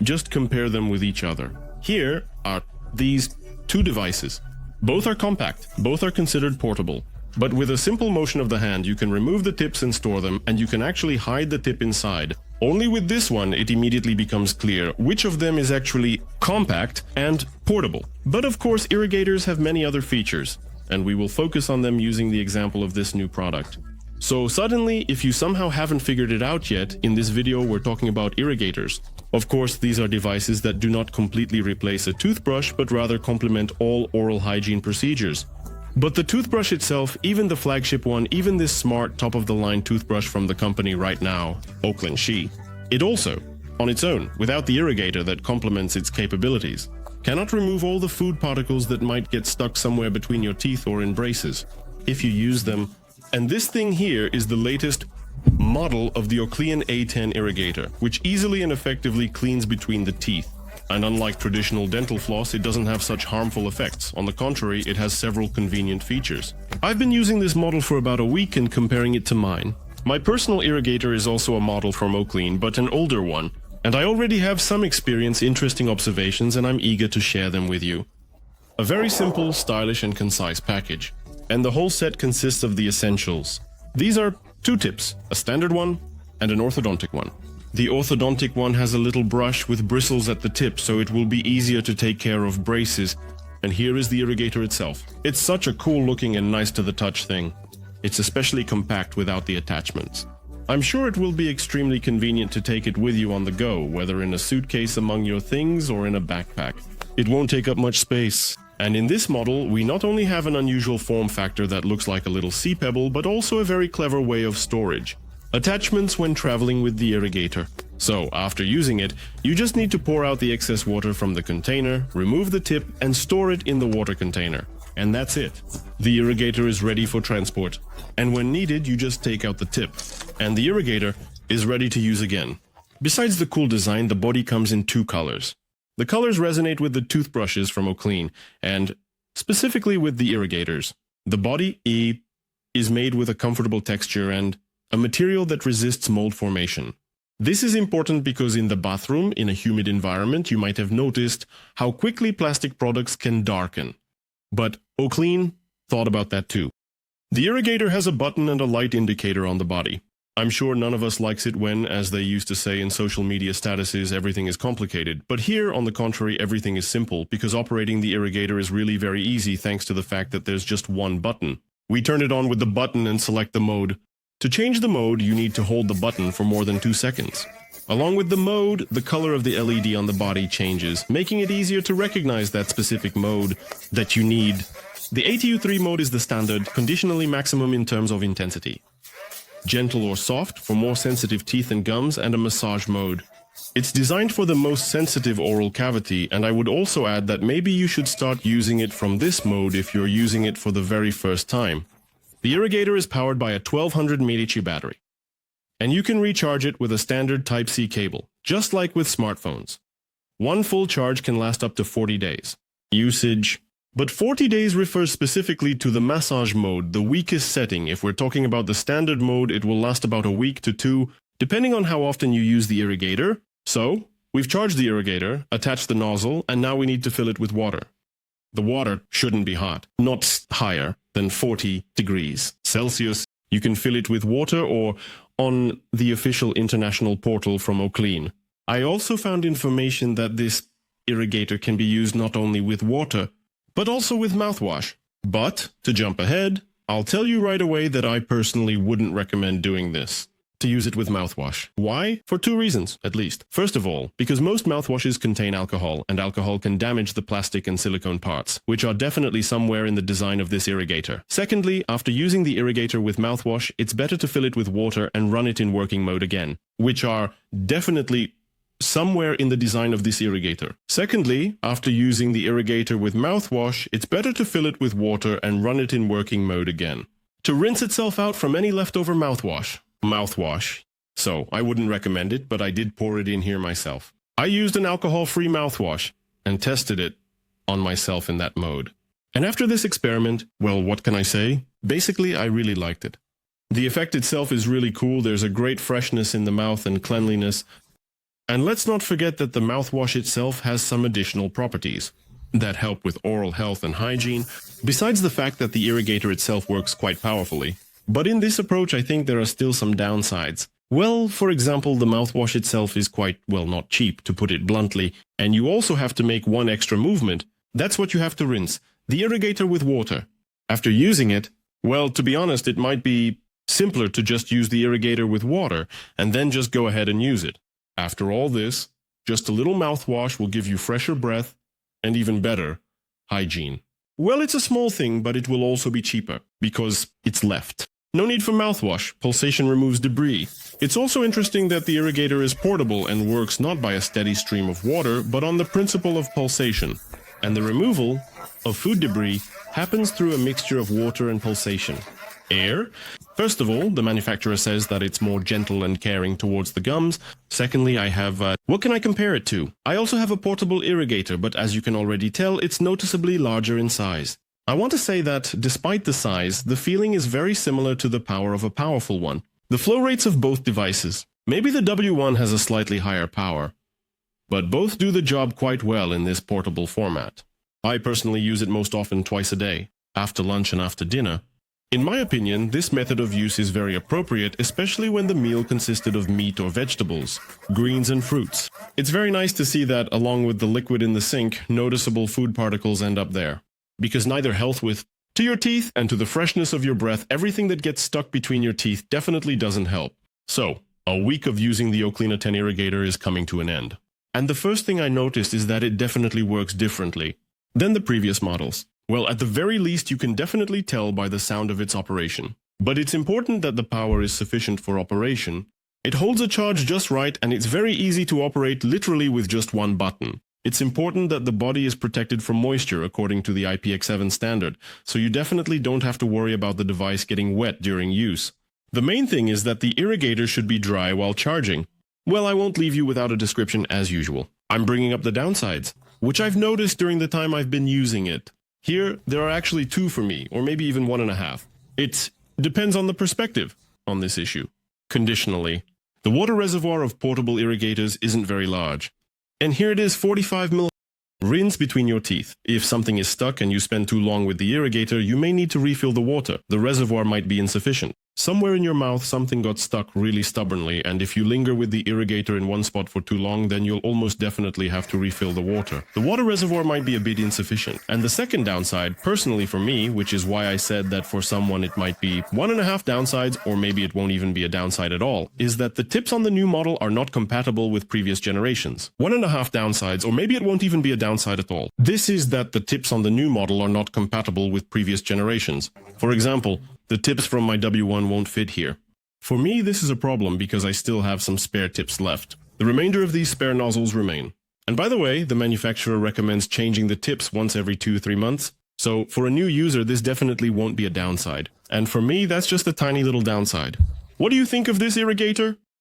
just compare them with each other. Here are these two devices. Both are compact, both are considered portable. But with a simple motion of the hand, you can remove the tips and store them, and you can actually hide the tip inside. Only with this one, it immediately becomes clear which of them is actually compact and portable. But of course, irrigators have many other features, and we will focus on them using the example of this new product. So suddenly, if you somehow haven't figured it out yet, in this video we're talking about irrigators. Of course, these are devices that do not completely replace a toothbrush, but rather complement all oral hygiene procedures. But the toothbrush itself, even the flagship one, even this smart top-of-the-line toothbrush from the company right now, Oclean A10, it also, on its own, without the irrigator that complements its capabilities, cannot remove all the food particles that might get stuck somewhere between your teeth or in braces, if you use them. And this thing here is the latest model of the Oclean A10 irrigator, which easily and effectively cleans between the teeth. And unlike traditional dental floss, it doesn't have such harmful effects. On the contrary, it has several convenient features. I've been using this model for about a week and comparing it to mine. My personal irrigator is also a model from Oclean, but an older one. And I already have some experience, interesting observations, and I'm eager to share them with you. A very simple, stylish and concise package. And the whole set consists of the essentials. These are two tips, a standard one and an orthodontic one. The orthodontic one has a little brush with bristles at the tip, so it will be easier to take care of braces. And here is the irrigator itself. It's such a cool looking and nice to the touch thing. It's especially compact without the attachments. I'm sure it will be extremely convenient to take it with you on the go, whether in a suitcase among your things or in a backpack. It won't take up much space. And in this model, we not only have an unusual form factor that looks like a little sea pebble, but also a very clever way of storage. Attachments when traveling with the irrigator. So, after using it, you just need to pour out the excess water from the container, remove the tip, and store it in the water container. And that's it. The irrigator is ready for transport. And when needed, you just take out the tip. And the irrigator is ready to use again. Besides the cool design, the body comes in two colors. The colors resonate with the toothbrushes from Oclean, and specifically with the irrigators. The body is made with a comfortable texture and a material that resists mold formation. This is important because in the bathroom, in a humid environment, you might have noticed how quickly plastic products can darken. But Oclean thought about that too. The irrigator has a button and a light indicator on the body. I'm sure none of us likes it when, as they used to say in social media statuses, everything is complicated. But here, on the contrary, everything is simple, because operating the irrigator is really very easy thanks to the fact that there's just one button. We turn it on with the button and select the mode. To change the mode, you need to hold the button for more than 2 seconds. Along with the mode, the color of the LED on the body changes, making it easier to recognize that specific mode that you need. The ATU3 mode is the standard, conditionally maximum in terms of intensity. Gentle or soft for more sensitive teeth and gums, and a massage mode. It's designed for the most sensitive oral cavity, and I would also add that maybe you should start using it from this mode if you're using it for the very first time. The irrigator is powered by a 1200 mAh battery, and you can recharge it with a standard Type-C cable, just like with smartphones. One full charge can last up to 40 days. Usage. But 40 days refers specifically to the massage mode, the weakest setting. If we're talking about the standard mode, it will last about a week to 2, depending on how often you use the irrigator. So, we've charged the irrigator, attached the nozzle, and now we need to fill it with water. The water shouldn't be hot, not higher than 40 degrees Celsius. You can fill it with water or on the official international portal from Oclean. I also found information that this irrigator can be used not only with water, but also with mouthwash. But, to jump ahead, I'll tell you right away that I personally wouldn't recommend doing this. To use it with mouthwash. Why? For 2 reasons, at least. First of all, because most mouthwashes contain alcohol, and alcohol can damage the plastic and silicone parts, which are definitely somewhere in the design of this irrigator. Secondly, after using the irrigator with mouthwash, it's better to fill it with water and run it in working mode again, which are definitely somewhere in the design of this irrigator. Secondly, after using the irrigator with mouthwash, it's better to fill it with water and run it in working mode again, to rinse itself out from any leftover mouthwash. So, I wouldn't recommend it, but I did pour it in here myself. I used an alcohol-free mouthwash and tested it on myself in that mode. And after this experiment, well, what can I say? Basically, I really liked it. The effect itself is really cool. There's a great freshness in the mouth and cleanliness. And let's not forget that the mouthwash itself has some additional properties that help with oral health and hygiene, besides the fact that the irrigator itself works quite powerfully. But in this approach, I think there are still some downsides. Well, for example, the mouthwash itself is quite, well, not cheap, to put it bluntly, and you also have to make one extra movement. That's what you have to rinse, the irrigator with water. After using it, well, to be honest, it might be simpler to just use the irrigator with water and then just go ahead and use it. After all this, just a little mouthwash will give you fresher breath and even better hygiene. Well, it's a small thing, but it will also be cheaper because it's left. No need for mouthwash. Pulsation removes debris. It's also interesting that the irrigator is portable and works not by a steady stream of water, but on the principle of pulsation. And the removal of food debris happens through a mixture of water and pulsation. Air. First of all, the manufacturer says that it's more gentle and caring towards the gums. Secondly, I have, what can I compare it to? I also have a portable irrigator, but as you can already tell, it's noticeably larger in size. I want to say that, despite the size, the feeling is very similar to the power of a powerful one. The flow rates of both devices. Maybe the W1 has a slightly higher power, but both do the job quite well in this portable format. I personally use it most often twice a day, after lunch and after dinner. In my opinion, this method of use is very appropriate, especially when the meal consisted of meat or vegetables, greens and fruits. It's very nice to see that, along with the liquid in the sink, noticeable food particles end up there. Because neither health to your teeth and to the freshness of your breath, everything that gets stuck between your teeth definitely doesn't help. So, a week of using the Oclean A10 irrigator is coming to an end. And the first thing I noticed is that it definitely works differently than the previous models. Well, at the very least, you can definitely tell by the sound of its operation. But it's important that the power is sufficient for operation. It holds a charge just right, and it's very easy to operate literally with just one button. It's important that the body is protected from moisture according to the IPX7 standard, so you definitely don't have to worry about the device getting wet during use. The main thing is that the irrigator should be dry while charging. Well, I won't leave you without a description as usual. I'm bringing up the downsides, which I've noticed during the time I've been using it. Here, there are actually two for me, or maybe even 1.5. It depends on the perspective on this issue. Conditionally, the water reservoir of portable irrigators isn't very large. And here it is, 45 ml. Rinse between your teeth. If something is stuck and you spend too long with the irrigator, you may need to refill the water. The reservoir might be insufficient. Somewhere in your mouth, something got stuck really stubbornly, and if you linger with the irrigator in one spot for too long, then you'll almost definitely have to refill the water. The water reservoir might be a bit insufficient. And the second downside, personally for me, which is why I said that for someone it might be 1.5 downsides, or maybe it won't even be a downside at all, is that the tips on the new model are not compatible with previous generations. 1.5 downsides, or maybe it won't even be a downside at all. This is that the tips on the new model are not compatible with previous generations. For example, the tips from my W1 won't fit here. For me, this is a problem because I still have some spare tips left. The remainder of these spare nozzles remain. And by the way, the manufacturer recommends changing the tips once every 2-3 months. So for a new user, this definitely won't be a downside. And for me, that's just a tiny little downside. What do you think of this irrigator?